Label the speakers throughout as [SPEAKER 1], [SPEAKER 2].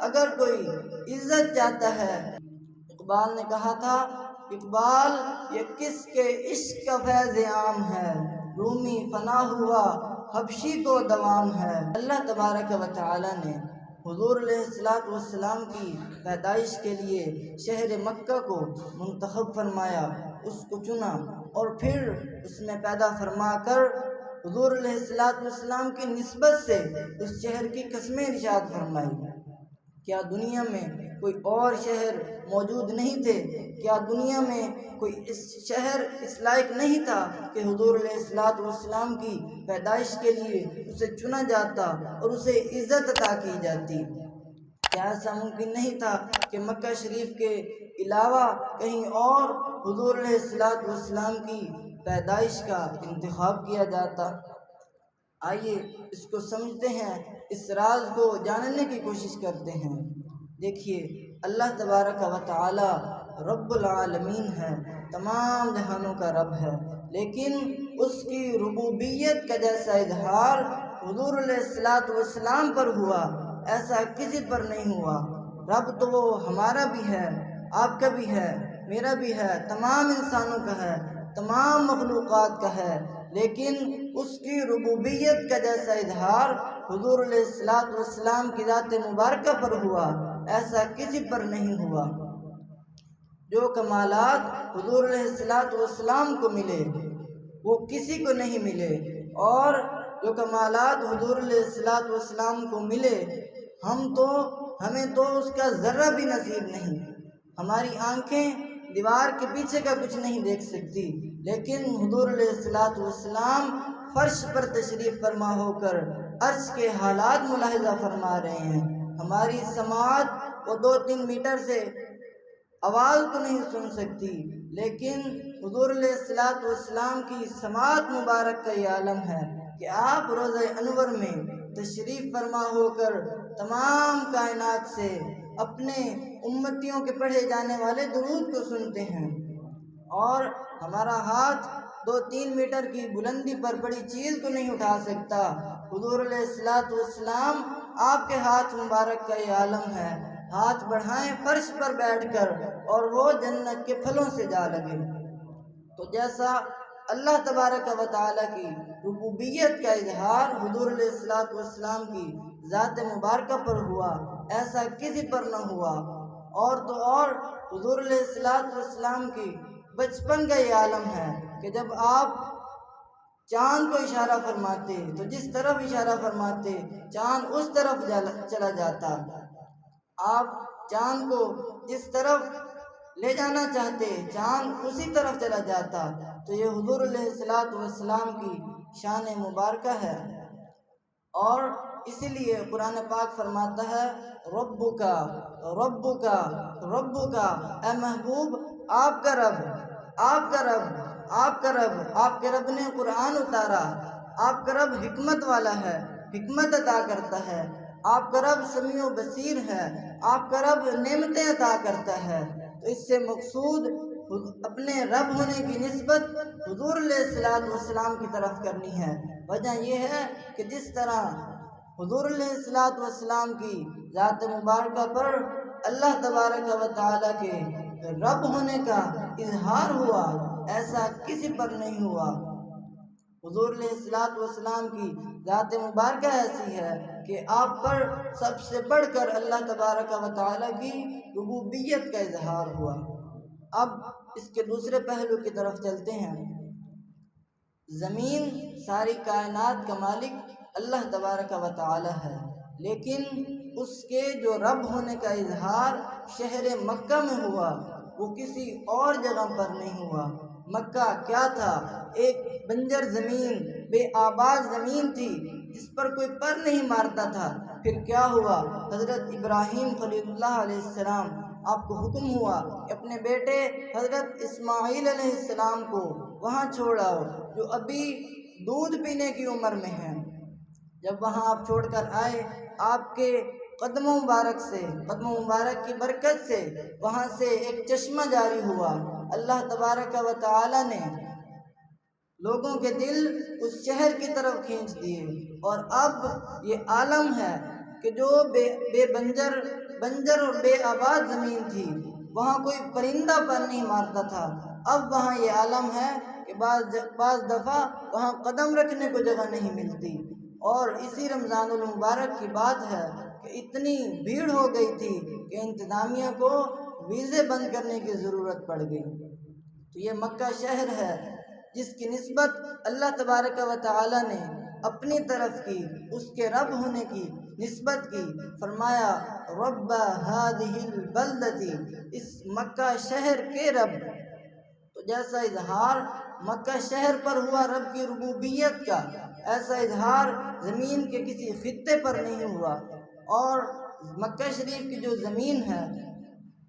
[SPEAKER 1] اگر کوئی عزت چاہتا ہے، اقبال نے کہا تھا، اقبال یہ کس کے عشق کا فیض عام ہے، رومی فنا ہوا حبشی کو دوام ہے۔ اللہ تبارک و تعالی نے حضور علیہ السلام کی پیدائش کے لیے شہر مکہ کو منتخب فرمایا، اس کو چنا اور پھر اس میں پیدا فرما کر حضور علیہ السلام کی نسبت سے اس شہر کی قسمیں ارشاد فرمائی۔ کیا دنیا میں کوئی اور شہر موجود نہیں تھے؟ کیا دنیا میں کوئی شہر اس لائق نہیں تھا کہ حضور علیہ السلام کی پیدائش کے لیے اسے چنا جاتا اور اسے عزت عطا کی جاتی؟ کیا ایسا ممکن نہیں تھا کہ مکہ شریف کے علاوہ کہیں اور حضور علیہ السلام کی پیدائش کا انتخاب کیا جاتا؟ آئیے اس کو سمجھتے ہیں، اس راز کو جاننے کی کوشش کرتے ہیں۔ دیکھیے، اللہ تبارک و تعالی رب العالمین ہے، تمام جہانوں کا رب ہے، لیکن اس کی ربوبیت کا جیسا اظہار حضور علیہ السلام پر ہوا، ایسا کسی پر نہیں ہوا۔ رب تو وہ ہمارا بھی ہے، آپ کا بھی ہے، میرا بھی ہے، تمام انسانوں کا ہے، تمام مخلوقات کا ہے، لیکن اس کی ربوبیت کا جیسا اظہار حضور علیہ السلام کی ذات مبارکہ پر ہوا، ایسا کسی پر نہیں ہوا۔ جو کمالات حضور علیہ السلام کو ملے وہ کسی کو نہیں ملے، اور جو کمالات حضور علیہ السلام کو ملے ہمیں تو اس کا ذرہ بھی نصیب نہیں۔ ہماری آنکھیں دیوار کے پیچھے کا کچھ نہیں دیکھ سکتی، لیکن حضور علیہ السلام فرش پر تشریف فرما ہو کر عرش کے حالات ملاحظہ فرما رہے ہیں۔ ہماری سماعت وہ 2-3 میٹر سے آواز تو نہیں سن سکتی، لیکن حضور علیہ السلام کی سماعت مبارک کا یہ عالم ہے کہ آپ روضہ انور میں تشریف فرما ہو کر تمام کائنات سے اپنے امتیوں کے پڑھے جانے والے درود کو سنتے ہیں، اور ہمارا ہاتھ 2-3 میٹر کی بلندی پر بڑی چیز کو نہیں اٹھا سکتا۔ حضور علیہ السلام آپ کے ہاتھ مبارک کا یہ عالم ہے، ہاتھ بڑھائیں فرش پر بیٹھ کر اور وہ جنت کے پھلوں سے جا لگے۔ تو جیسا اللہ تبارک و تعالی کی ربوبیت کا اظہار حضور علیہ السلام کی ذات مبارکہ پر ہوا، ایسا کسی پر نہ ہوا۔ اور تو اور حضور علیہ السلام کی بچپن کا یہ عالم ہے کہ جب آپ چاند کو اشارہ فرماتے تو جس طرف اشارہ فرماتے چاند اس طرف چلا جاتا، آپ چاند کو جس طرف لے جانا چاہتے چاند اسی طرف چلا جاتا۔ تو یہ حضور علیہ السلام کی شان مبارکہ ہے، اور اسی لیے قرآن پاک فرماتا ہے ربکا ربکا ربکا، اے محبوب آپ کا رب، آپ کا رب، آپ کا رب۔ آپ کے رب نے قرآن اتارا، آپ کا رب حکمت والا ہے، حکمت عطا کرتا ہے، آپ کا رب سمیع و بصیر ہے، آپ کا رب نعمتیں عطا کرتا ہے۔ تو اس سے مقصود اپنے رب ہونے کی نسبت حضور علیہ السلام کی طرف کرنی ہے۔ وجہ یہ ہے کہ جس طرح حضور علیہ السلام کی ذات مبارکہ پر اللہ تبارک و تعالیٰ کے رب ہونے کا اظہار ہوا، ایسا کسی پر نہیں ہوا۔ حضور علیہ السلام کی ذات مبارکہ ایسی ہے کہ آپ پر سب سے بڑھ کر اللہ تبارک و تعالیٰ کی ربوبیت کا اظہار ہوا۔ اب اس کے دوسرے پہلو کی طرف چلتے ہیں۔ زمین ساری کائنات کا مالک اللہ تبارک و تعالی ہے، لیکن اس کے جو رب ہونے کا اظہار شہر مکہ میں ہوا وہ کسی اور جگہ پر نہیں ہوا۔ مکہ کیا تھا؟ ایک بنجر زمین، بے آباد زمین تھی جس پر کوئی پر نہیں مارتا تھا۔ پھر کیا ہوا؟ حضرت ابراہیم خلیل اللہ علیہ السلام، آپ کو حکم ہوا کہ اپنے بیٹے حضرت اسماعیل علیہ السلام کو وہاں چھوڑ آؤ جو ابھی دودھ پینے کی عمر میں ہیں۔ جب وہاں آپ چھوڑ کر آئے، آپ کے قدموں مبارک کی برکت سے وہاں سے ایک چشمہ جاری ہوا۔ اللہ تبارک و تعالی نے لوگوں کے دل اس شہر کی طرف کھینچ دیے، اور اب یہ عالم ہے کہ جو بے بنجر بنجر اور بے آباد زمین تھی، وہاں کوئی پرندہ پر نہیں مارتا تھا۔ اب وہاں یہ عالم ہے کہ بعض دفعہ وہاں قدم رکھنے کو جگہ نہیں ملتی۔ اور اسی رمضان المبارک کی بات ہے کہ اتنی بھیڑ ہو گئی تھی کہ انتظامیہ کو ویزے بند کرنے کی ضرورت پڑ گئی۔ تو یہ مکہ شہر ہے جس کی نسبت اللہ تبارک و تعالی نے اپنی طرف کی، اس کے رب ہونے کی نسبت کی، فرمایا رب هذه البلدتی، اس مکہ شہر کے رب۔ تو جیسا اظہار مکہ شہر پر ہوا رب کی ربوبیت کا، ایسا اظہار زمین کے کسی خطے پر نہیں ہوا۔ اور مکہ شریف کی جو زمین ہے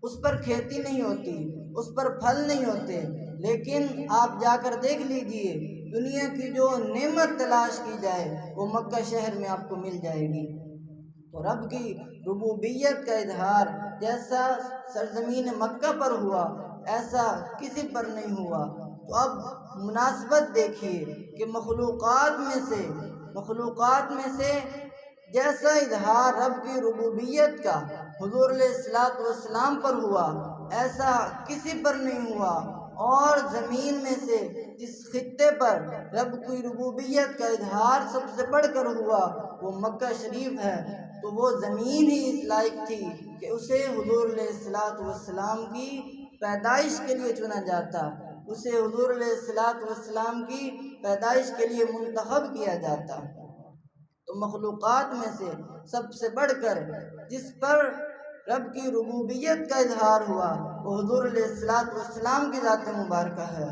[SPEAKER 1] اس پر کھیتی نہیں ہوتی، اس پر پھل نہیں ہوتے، لیکن آپ جا کر دیکھ لیجئے دنیا کی جو نعمت تلاش کی جائے وہ مکہ شہر میں آپ کو مل جائے گی۔ تو رب کی ربوبیت کا اظہار جیسا سرزمین مکہ پر ہوا ایسا کسی پر نہیں ہوا۔ تو اب مناسبت دیکھیے کہ مخلوقات میں سے جیسا اظہار رب کی ربوبیت کا حضور علیہ الصلوۃ والسلام پر ہوا ایسا کسی پر نہیں ہوا۔ اور زمین میں سے جس خطے پر رب کی ربوبیت کا اظہار سب سے بڑھ کر ہوا وہ مکہ شریف ہے۔ تو وہ زمین ہی اس لائق تھی کہ اسے حضور علیہ الصلوۃ والسلام کی پیدائش کے لیے چنا جاتا، اسے حضور علیہ الصلوۃ والسلام کی پیدائش کے لیے منتخب کیا جاتا۔ تو مخلوقات میں سے سب سے بڑھ کر جس پر رب کی ربوبیت کا اظہار ہوا وہ حضور علیہ الصلوۃ والسلام کی ذات مبارکہ ہے۔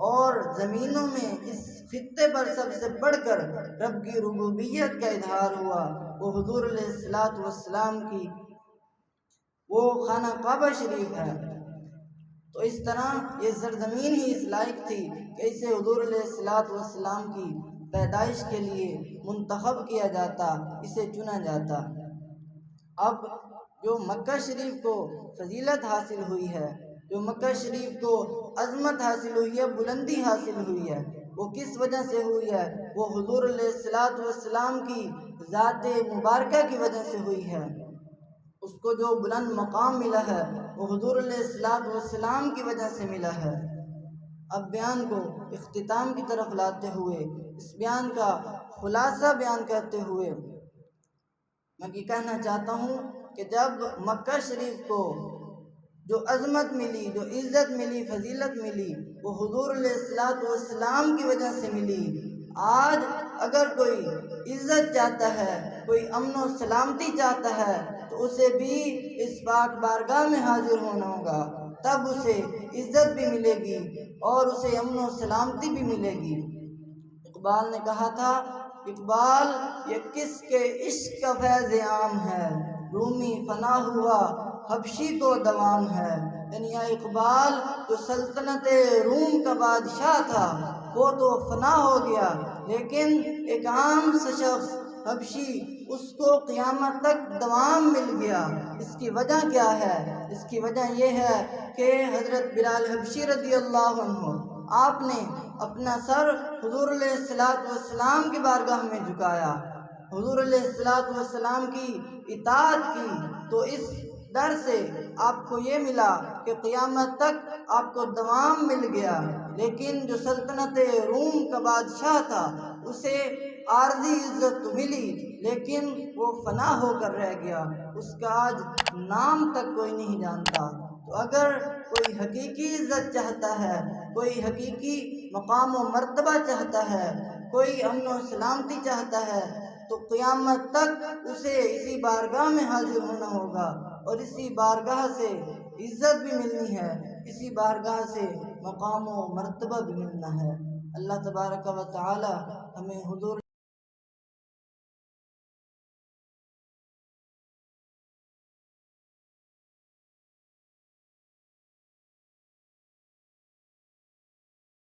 [SPEAKER 1] اور زمینوں میں اس خطے پر سب سے بڑھ کر رب کی ربوبیت کا اظہار ہوا وہ حضور علیہ الصلوۃ والسلام کی وہ خانہ کعبہ شریف ہے۔ تو اس طرح یہ سرزمین ہی اس لائق تھی کہ اسے حضور علیہ الصلوۃ والسلام کی پیدائش کے لیے منتخب کیا جاتا، اسے چنا جاتا۔ اب جو مکہ شریف کو فضیلت حاصل ہوئی ہے، جو مکہ شریف کو عظمت حاصل ہوئی ہے، بلندی حاصل ہوئی ہے، وہ کس وجہ سے ہوئی ہے؟ وہ حضور علیہ الصلوۃ والسلام کی ذات مبارکہ کی وجہ سے ہوئی ہے۔ اس کو جو بلند مقام ملا ہے وہ حضور علیہ الصلوۃ والسلام کی وجہ سے ملا ہے۔ اب بیان کو اختتام کی طرف لاتے ہوئے، اس بیان کا خلاصہ بیان کرتے ہوئے میں یہ کہنا چاہتا ہوں کہ جب مکہ شریف کو جو عظمت ملی، جو عزت ملی، فضیلت ملی، وہ حضور علیہ الصلوۃ والسلام کی وجہ سے ملی۔ آج اگر کوئی عزت چاہتا ہے، کوئی امن و سلامتی چاہتا ہے تو اسے بھی اس پاک بارگاہ میں حاضر ہونا ہوگا، تب اسے عزت بھی ملے گی اور اسے امن و سلامتی بھی ملے گی۔ اقبال نے کہا تھا، اقبال یہ کس کے عشق کا فیض عام ہے، رومی فنا ہوا حبشی کو دوام ہے۔ یعنی اقبال جو سلطنت روم کا بادشاہ تھا وہ تو فنا ہو گیا، لیکن ایک عام سا شخص حبشی اس کو قیامت تک دوام مل گیا۔ اس کی وجہ کیا ہے؟ اس کی وجہ یہ ہے کہ حضرت بلال حبشی رضی اللہ عنہ آپ نے اپنا سر حضور علیہ الصلوۃ والسلام کی بارگاہ میں جھکایا، حضور علیہ الصلوۃ والسلام کی اطاعت کی، تو اس در سے آپ کو یہ ملا کہ قیامت تک آپ کو دوام مل گیا۔ لیکن جو سلطنت روم کا بادشاہ تھا اسے عارضی عزت تو ملی لیکن وہ فنا ہو کر رہ گیا، اس کا آج نام تک کوئی نہیں جانتا۔ تو اگر کوئی حقیقی عزت چاہتا ہے، کوئی حقیقی مقام و مرتبہ چاہتا ہے، کوئی امن و سلامتی چاہتا ہے تو قیامت تک اسے اسی بارگاہ میں حاضر ہونا ہوگا اور اسی بارگاہ سے عزت بھی ملنی ہے، اسی بارگاہ سے مقام و مرتبہ بھی ملنا ہے۔ اللہ تبارک و تعالی ہمیں حضور